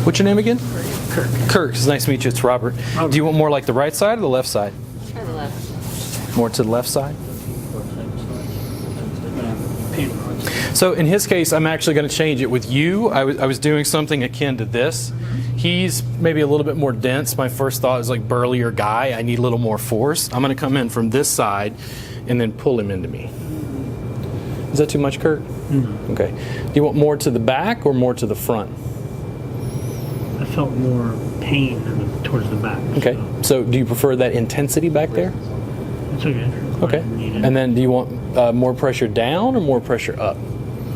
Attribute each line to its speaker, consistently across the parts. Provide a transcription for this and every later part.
Speaker 1: What's your name again?
Speaker 2: Kirk.
Speaker 1: Kirk. It's nice to meet you. It's Robert. Do you want more like the right side or the left side?
Speaker 3: Try the left.
Speaker 1: More to the left side?
Speaker 2: Pain.
Speaker 1: So in his case, I'm actually going to change it. With you, I was doing something akin to this. He's maybe a little bit more dense. My first thought is like burlier guy. I need a little more force. I'm going to come in from this side and then pull him into me. Is that too much, Kurt?
Speaker 2: Mm-hmm.
Speaker 1: Okay. Do you want more to the back or more to the front?
Speaker 2: I felt more pain towards the back.
Speaker 1: Okay. So do you prefer that intensity back there?
Speaker 2: It's okay.
Speaker 1: Okay.
Speaker 2: I need it.
Speaker 1: And then do you want more pressure down or more pressure up?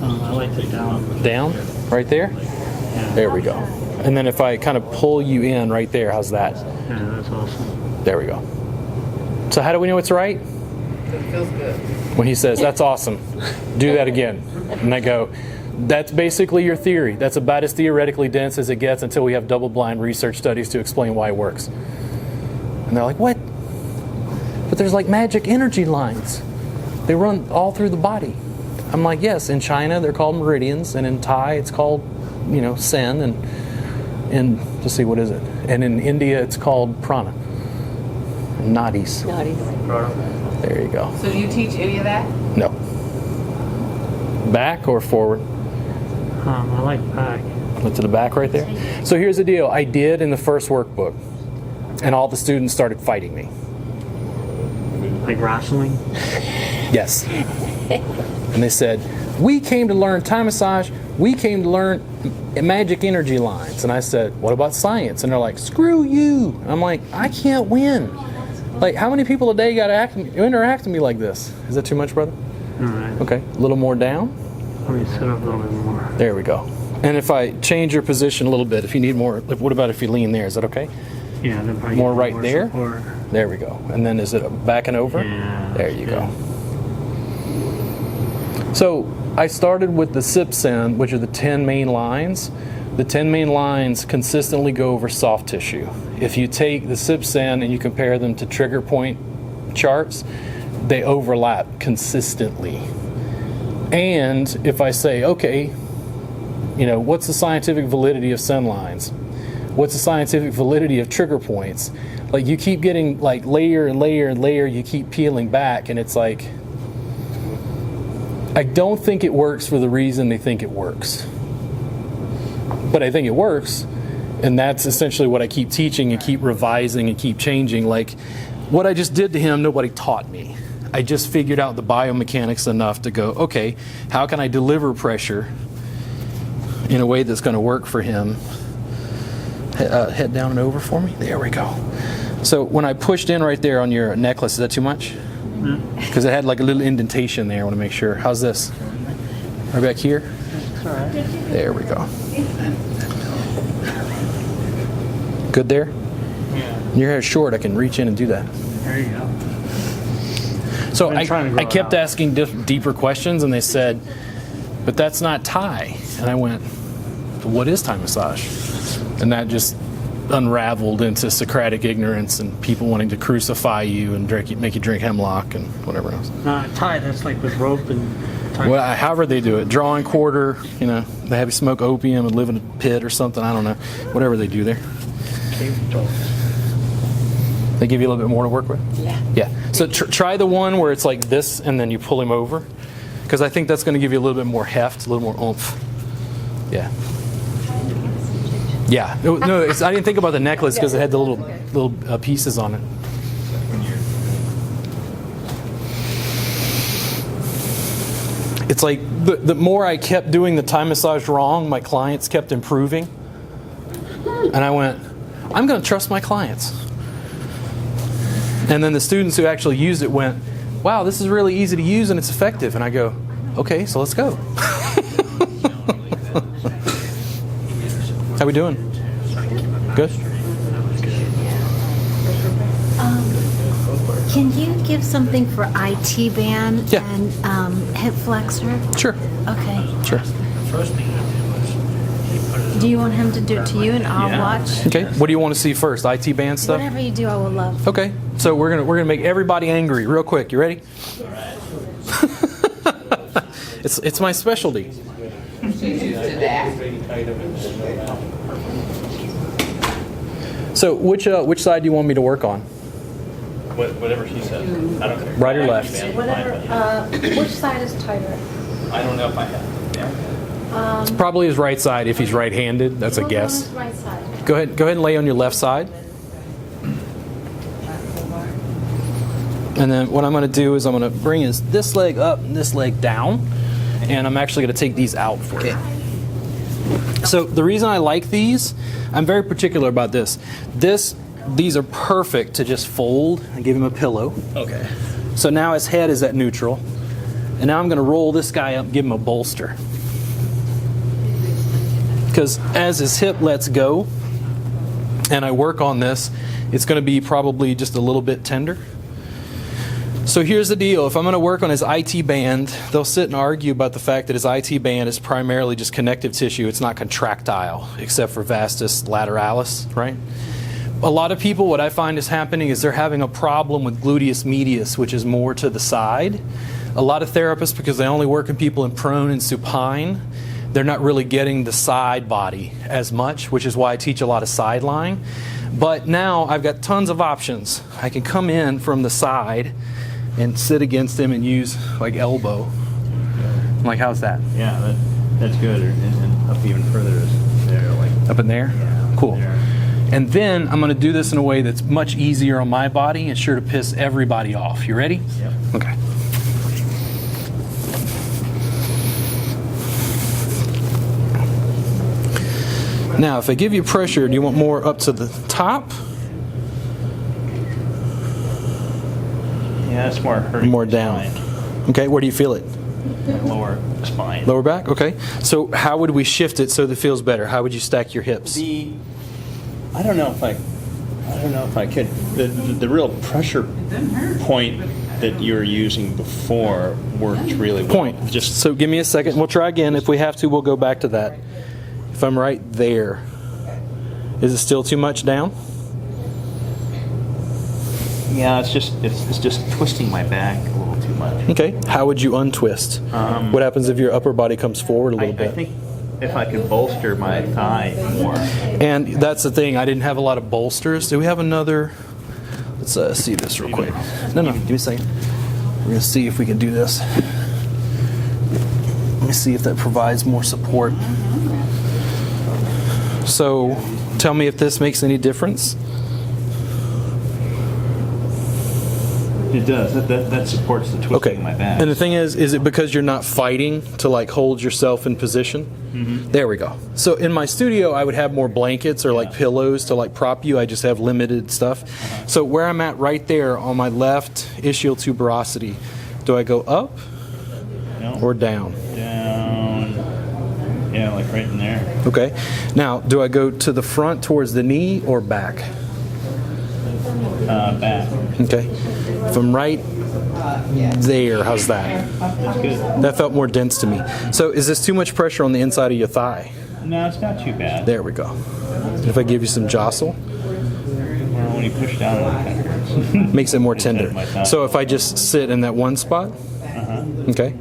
Speaker 2: I like it down.
Speaker 1: Down? Right there?
Speaker 2: Yeah.
Speaker 1: There we go. And then if I kind of pull you in right there, how's that?
Speaker 2: Yeah, that's awesome.
Speaker 1: There we go. So how do we know it's right?
Speaker 3: It feels good.
Speaker 1: When he says, that's awesome, do that again. And I go, that's basically your theory. That's about as theoretically dense as it gets until we have double-blind research studies to explain why it works. And they're like, what? But there's like magic energy lines. They run all through the body. I'm like, yes, in China they're called meridians, and in Thai it's called, sen, and in, let's see, what is it? And in India it's called prana. Nadis. There you go.
Speaker 3: So do you teach any of that?
Speaker 1: No. Back or forward?
Speaker 2: I like back.
Speaker 1: Look to the back right there. So here's the deal. I did in the first workbook, and all the students started fighting me.
Speaker 2: Like wrestling?
Speaker 1: Yes. And they said, we came to learn Thai massage. We came to learn magic energy lines. And I said, what about science? And they're like, screw you. And I'm like, I can't win. Like, how many people a day got to interact with me like this? Is that too much, brother?
Speaker 2: All right.
Speaker 1: Okay. A little more down.
Speaker 2: Let me sit up a little bit more.
Speaker 1: There we go. And if I change your position a little bit, if you need more, what about if you lean there? Is that okay?
Speaker 2: Yeah, then probably
Speaker 1: More
Speaker 2: get
Speaker 1: right there?
Speaker 2: support.
Speaker 1: There we go. And then is it back and over?
Speaker 2: Yeah.
Speaker 1: There you go. So I started with the SIP-SEN, which are the 10 main lines. The 10 main lines consistently go over soft tissue. If you take the SIP-SEN and you compare them to trigger point charts, they overlap consistently. And if I say, okay, what's the scientific validity of SEN lines? What's the scientific validity of trigger points? Like, you keep getting like layer and layer and layer, you keep peeling back, and it's like, I don't think it works for the reason they think it works. But I think it works, and that's essentially what I keep teaching and keep revising and keep changing. Like, what I just did to him, nobody taught me. I just figured out the biomechanics enough to go, okay, how can I deliver pressure in a way that's going to work for him? Head down and over for me. There we go. So when I pushed in right there on your necklace, is that too much? Because it had like a little indentation there. I want to make sure. How's this? Right back here?
Speaker 2: That's all right.
Speaker 1: There we go. Good there?
Speaker 2: Yeah.
Speaker 1: Your hair's short. I can reach in and do that.
Speaker 2: There you go.
Speaker 1: So
Speaker 2: I've been trying to grow
Speaker 1: I kept
Speaker 2: it out.
Speaker 1: asking deeper questions, and they said, but that's not Thai. And I went, what is Thai massage? And that just unraveled into Socratic ignorance and people wanting to crucify you and make you drink hemlock and whatever else.
Speaker 2: Thai, that's like with rope and tie.
Speaker 1: Well, however they do it, drawing quarter, they have you smoke opium and live in a pit or something. I don't know, whatever they do there.
Speaker 2: Cave talk.
Speaker 1: They give you a little bit more to work with.
Speaker 3: Yeah.
Speaker 1: Yeah. So try the one where it's like this, and then you pull him over, because I think that's going to give you a little bit more heft, a little more oomph. Yeah. Yeah. No, I didn't think about the necklace because it had the little pieces on it. It's like the more I kept doing the Thai massage wrong, my clients kept improving. And I went, I'm going to trust my clients. And then the students who actually used it went, wow, this is really easy to use and it's effective. And I go, okay, so let's go. How we doing? Good?
Speaker 4: Can you give something for IT band
Speaker 1: Yeah.
Speaker 4: and hip flexor?
Speaker 1: Sure.
Speaker 4: Okay.
Speaker 1: Sure.
Speaker 4: Do you want him to do it to you and I'll watch?
Speaker 1: Okay. What do you want to see first? IT band stuff?
Speaker 4: Whatever you do, I will love.
Speaker 1: Okay. So we're gonna make everybody angry real quick. You ready? It's my specialty.
Speaker 3: She's used to that.
Speaker 1: So which side do you want me to work on?
Speaker 5: Whatever she says. I don't care.
Speaker 1: Right or left?
Speaker 4: Which side is tighter?
Speaker 5: I don't know if I have. Yeah.
Speaker 1: It's probably his right side if he's right-handed. That's a guess.
Speaker 4: Right side.
Speaker 1: Go ahead and lay on your left side. And then what I'm going to do is I'm going to bring this leg up and this leg down. And I'm actually going to take these out for you. So the reason I like these, I'm very particular about this. These are perfect to just fold and give him a pillow.
Speaker 5: Okay.
Speaker 1: So now his head is at neutral. And now I'm going to roll this guy up and give him a bolster. Because as his hip lets go and I work on this, it's going to be probably just a little bit tender. So here's the deal. If I'm going to work on his IT band, they'll sit and argue about the fact that his IT band is primarily just connective tissue. It's not contractile, except for vastus lateralis, right? A lot of people, what I find is happening is they're having a problem with gluteus medius, which is more to the side. A lot of therapists, because they only work in people in prone and supine, they're not really getting the side body as much, which is why I teach a lot of side lying. But now I've got tons of options. I can come in from the side and sit against him and use like elbow. Like, how's that?
Speaker 5: Yeah, that's good. And up even further is there, like
Speaker 1: Up in there?
Speaker 5: Yeah,
Speaker 1: Cool.
Speaker 5: there.
Speaker 1: And then I'm going to do this in a way that's much easier on my body and sure to piss everybody off. You ready?
Speaker 5: Yep.
Speaker 1: Okay. Now, if I give you pressure, do you want more up to the top?
Speaker 5: Yeah, it's more hurting.
Speaker 1: More
Speaker 5: my
Speaker 1: down.
Speaker 5: spine.
Speaker 1: Okay, where do you feel it?
Speaker 5: My lower spine.
Speaker 1: Lower back? Okay. So how would we shift it so that it feels better? How would you stack your hips?
Speaker 5: I don't know if I could. The real pressure point that you were using before worked really well.
Speaker 1: Point.
Speaker 5: Just
Speaker 1: So give me a second. We'll try again. If we have to, we'll go back to that. If I'm right there, is it still too much down?
Speaker 5: yeah, it's just twisting my back a little too much.
Speaker 1: Okay. How would you untwist? What happens if your upper body comes forward a little
Speaker 5: I
Speaker 1: bit?
Speaker 5: think if I could bolster my thigh more.
Speaker 1: And that's the thing. I didn't have a lot of bolsters. Do we have another? Let's see this real quick. No, give me a second. We're going to see if we can do this. Let me see if that provides more support. So, tell me if this makes any difference.
Speaker 5: It does. That supports the twisting
Speaker 1: Okay.
Speaker 5: of my back.
Speaker 1: And the thing is it because you're not fighting to like hold yourself in position? Mm-hmm. There we go. So in my studio, I would have more blankets or like pillows to like prop you. I just have limited stuff. So where I'm at right there on my left ischial tuberosity, do I go up
Speaker 5: No.
Speaker 1: or down?
Speaker 5: Down. Yeah, like right in there.
Speaker 1: Okay. Now, do I go to the front towards the knee or back?
Speaker 5: Back.
Speaker 1: Okay. If I'm right there, how's that?
Speaker 5: That's good.
Speaker 1: That felt more dense to me. So is this too much pressure on the inside of your thigh?
Speaker 5: No, it's not too bad.
Speaker 1: There we go. If I give you some jostle,
Speaker 5: Well, when you push down, it kind of hurts.
Speaker 1: makes it more
Speaker 5: Instead
Speaker 1: tender.
Speaker 5: of my thigh.
Speaker 1: So if I just sit in that one spot, okay.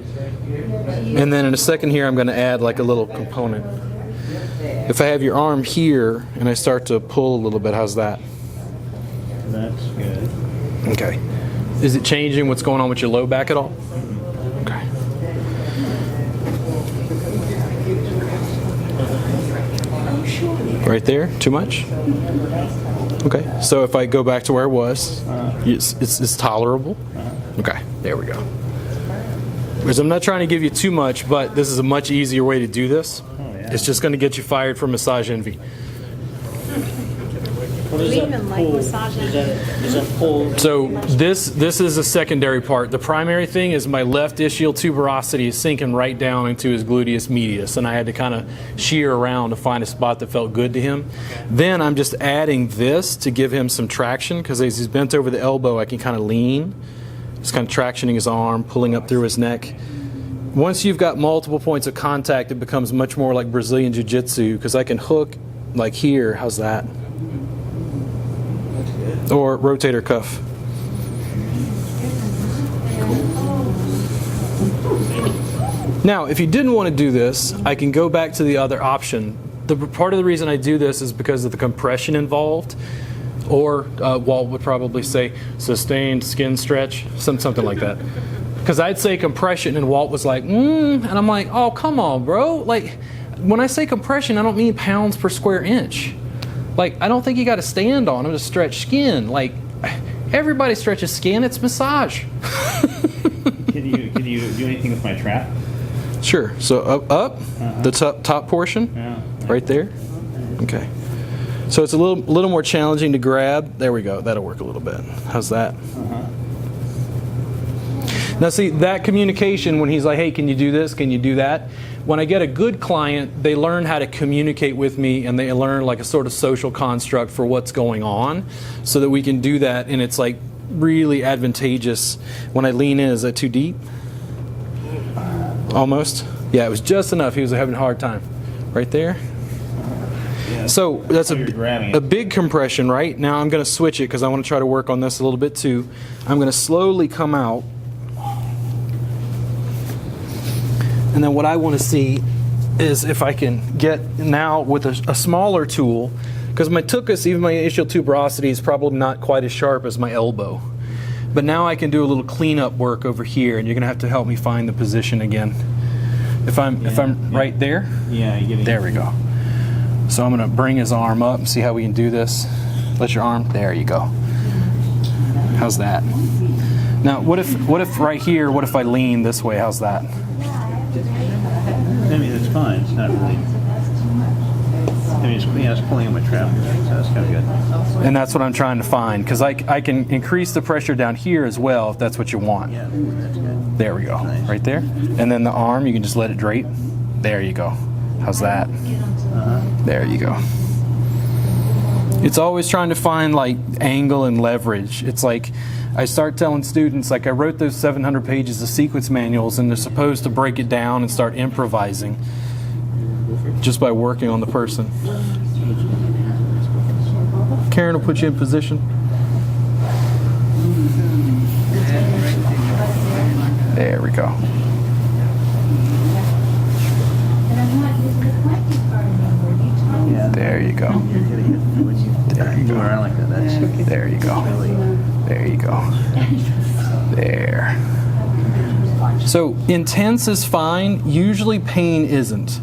Speaker 1: And then in a second here, I'm going to add like a little component. If I have your arm here and I start to pull a little bit, how's that?
Speaker 5: That's good.
Speaker 1: Okay. Is it changing what's going on with your low back at all? Okay. Right there? Too much? Okay. So if I go back to where I was, it's tolerable? Okay. There we go. Because I'm not trying to give you too much, but this is a much easier way to do this. It's just going to get you fired from Massage Envy.
Speaker 4: We even like massaging.
Speaker 2: Does that pull?
Speaker 1: So this is a secondary part. The primary thing is my left ischial tuberosity is sinking right down into his gluteus medius, and I had to kind of shear around to find a spot that felt good to him. Then I'm just adding this to give him some traction, because as he's bent over the elbow, I can kind of lean. Just kind of tractioning his arm, pulling up through his neck. Once you've got multiple points of contact, it becomes much more like Brazilian Jiu-Jitsu, because I can hook like here. How's that? Or rotator cuff. Now, if you didn't want to do this, I can go back to the other option. Part of the reason I do this is because of the compression involved, or Walt would probably say sustained skin stretch, something like that. Because I'd say compression, and Walt was like, and I'm like, oh, come on, bro. Like, when I say compression, I don't mean pounds per square inch. Like, I don't think you got to stand on them to stretch skin. Like, everybody stretches skin. It's massage.
Speaker 5: Can you do anything with my trap?
Speaker 1: Sure. So up the top portion,
Speaker 5: Yeah.
Speaker 1: right there. Okay. So it's a little more challenging to grab. There we go. That'll work a little bit. How's that? Now see, that communication when he's like, hey, can you do this? Can you do that? When I get a good client, they learn how to communicate with me, and they learn like a sort of social construct for what's going on so that we can do that, and it's like really advantageous. When I lean in, is that too deep? Almost. Yeah, it was just enough. He was having a hard time. Right there.
Speaker 5: Yeah.
Speaker 1: So that's
Speaker 5: you're grabbing
Speaker 1: a
Speaker 5: it.
Speaker 1: big compression, right? Now I'm going to switch it because I want to try to work on this a little bit too. I'm going to slowly come out. And then what I want to see is if I can get now with a smaller tool, because my tuchus, even my ischial tuberosity, is probably not quite as sharp as my elbow. But now I can do a little cleanup work over here, and you're going to have to help me find the position again. If I'm right there?
Speaker 5: Yeah, you get it.
Speaker 1: There we go. So I'm going to bring his arm up and see how we can do this. Let your arm, there you go. How's that? Now, what if right here, what if I lean this way? How's that?
Speaker 5: I mean, it's fine. It's not really. I mean, it's pulling on my trap, so that's kind of good.
Speaker 1: And that's what I'm trying to find, because I can increase the pressure down here as well if that's what you want.
Speaker 5: Yeah, that's good.
Speaker 1: There we go.
Speaker 5: Nice.
Speaker 1: Right there. And then the arm, you can just let it drape. There you go. How's that? There you go. It's always trying to find like angle and leverage. It's like I start telling students, like I wrote those 700 pages of sequence manuals, and they're supposed to break it down and start improvising just by working on the person. Karen will put you in position. There we go.
Speaker 5: Yeah.
Speaker 1: There you go.
Speaker 5: There you go. Around like that. That's
Speaker 1: There you go. There you go. There. So intense is fine. Usually pain isn't.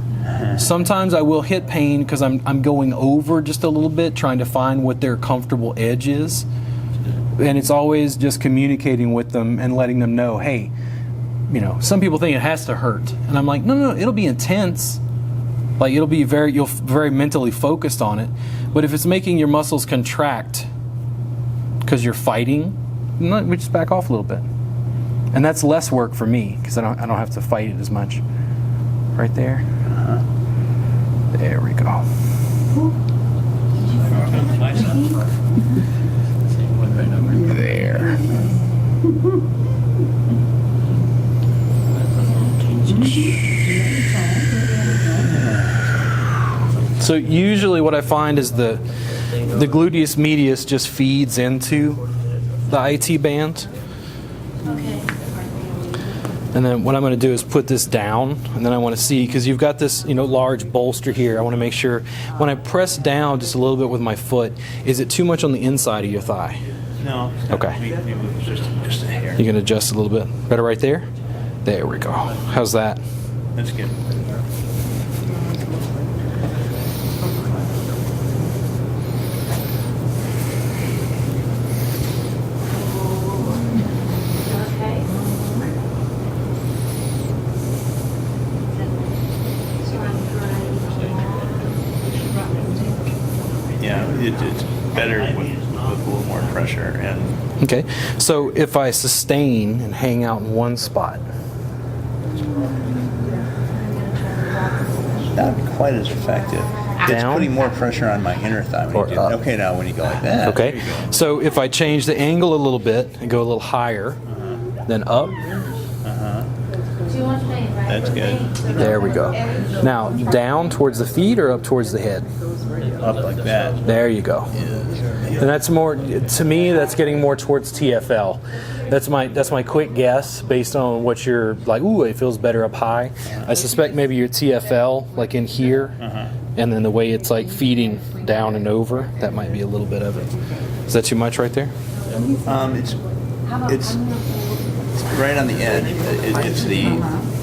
Speaker 1: Sometimes I will hit pain because I'm going over just a little bit, trying to find what their comfortable edge is. And it's always just communicating with them and letting them know, hey, you know, some people think it has to hurt. And I'm like, no, it'll be intense. Like you'll be very mentally focused on it. But if it's making your muscles contract because you're fighting, we just back off a little bit. And that's less work for me because I don't have to fight it as much. Right there. There we go. There. So usually what I find is the gluteus medius just feeds into the IT band.
Speaker 4: Okay.
Speaker 1: And then what I'm going to do is put this down, and then I want to see, because you've got this, large bolster here. I want to make sure when I press down just a little bit with my foot, is it too much on the inside of your thigh?
Speaker 5: no.
Speaker 1: Okay.
Speaker 5: Maybe just a hair.
Speaker 1: You can adjust a little bit. Better right there? There we go. How's that?
Speaker 5: That's good.
Speaker 4: Okay.
Speaker 5: Yeah, it's better with a little more pressure and.
Speaker 1: Okay. So if I sustain and hang out in one spot,
Speaker 5: Not quite as effective. It's
Speaker 1: Down?
Speaker 5: putting more pressure on my inner thigh when
Speaker 1: Or
Speaker 5: you do
Speaker 1: up.
Speaker 5: Okay, now when you go like that.
Speaker 1: okay?
Speaker 5: There you go.
Speaker 1: So if I change the angle a little bit and go a little higher, then up,
Speaker 5: That's good.
Speaker 1: there we go. Now down towards the feet or up towards the head?
Speaker 5: Up like that.
Speaker 1: There you go. And that's more, to me, that's getting more towards TFL. That's my quick guess based on what you're like. Ooh, it feels better up high. I suspect maybe your TFL, like in here, and then the way it's like feeding down and over. That might be a little bit of it. Is that too much right there?
Speaker 5: It's right on the edge. It's the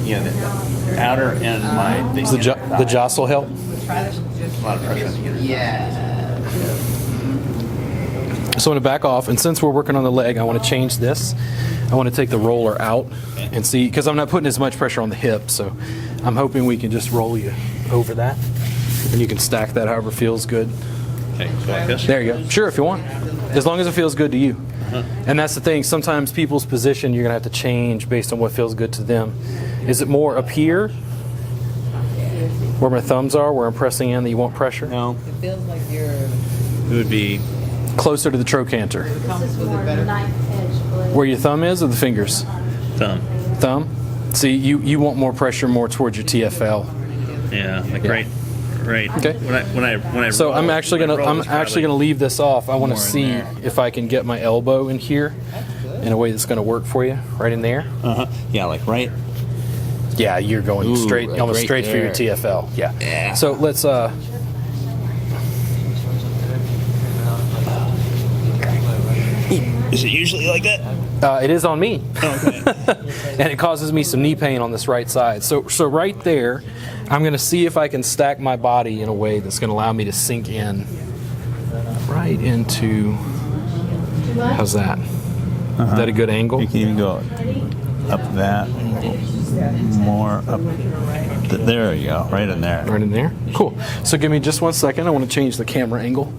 Speaker 5: the outer end.
Speaker 1: Does the jostle help?
Speaker 5: a lot of pressure on the inner.
Speaker 3: Yeah.
Speaker 1: So I'm going to back off, and since we're working on the leg, I want to change this. I want to take the roller out and see, because I'm not putting as much pressure on the hip, so I'm hoping we can just roll you over that, and you can stack that however feels good.
Speaker 5: Okay, so like this.
Speaker 1: There you go. Sure, if you want, as long as it feels good to you. And that's the thing. Sometimes people's position you're going to have to change based on what feels good to them. Is it more up here, where my thumbs are, where I'm pressing in that you want pressure?
Speaker 5: No,
Speaker 3: It feels like you're.
Speaker 5: it would be
Speaker 1: Closer to the trochanter.
Speaker 4: This is more knife edge blade.
Speaker 1: Where your thumb is, or the fingers?
Speaker 5: thumb.
Speaker 1: Thumb. See, you want more pressure more towards your TFL.
Speaker 5: Yeah, like
Speaker 1: Yeah.
Speaker 5: right.
Speaker 1: Okay.
Speaker 5: When I
Speaker 1: So
Speaker 5: roll,
Speaker 1: I'm actually
Speaker 5: when I
Speaker 1: gonna
Speaker 5: roll,
Speaker 1: I'm
Speaker 5: it's
Speaker 1: actually gonna
Speaker 5: probably
Speaker 1: leave this off. I want to
Speaker 5: more in
Speaker 1: see
Speaker 5: there.
Speaker 1: if I can get my elbow in here in a way that's going to work for you, right in there.
Speaker 5: Yeah, like right.
Speaker 1: Yeah, you're going
Speaker 5: Ooh,
Speaker 1: straight,
Speaker 5: like
Speaker 1: almost
Speaker 5: right
Speaker 1: straight for your
Speaker 5: there.
Speaker 1: TFL. Yeah.
Speaker 5: Yeah.
Speaker 1: So let's.
Speaker 5: Is it usually like that?
Speaker 1: It is on me,
Speaker 5: Okay.
Speaker 1: and it causes me some knee pain on this right side. So right there, I'm going to see if I can stack my body in a way that's going to allow me to sink in right into. How's that? Is that a good angle?
Speaker 5: You can even go up that more up. There you go, right in there.
Speaker 1: Right in there. Cool. So give me just 1 second. I want to change the camera angle.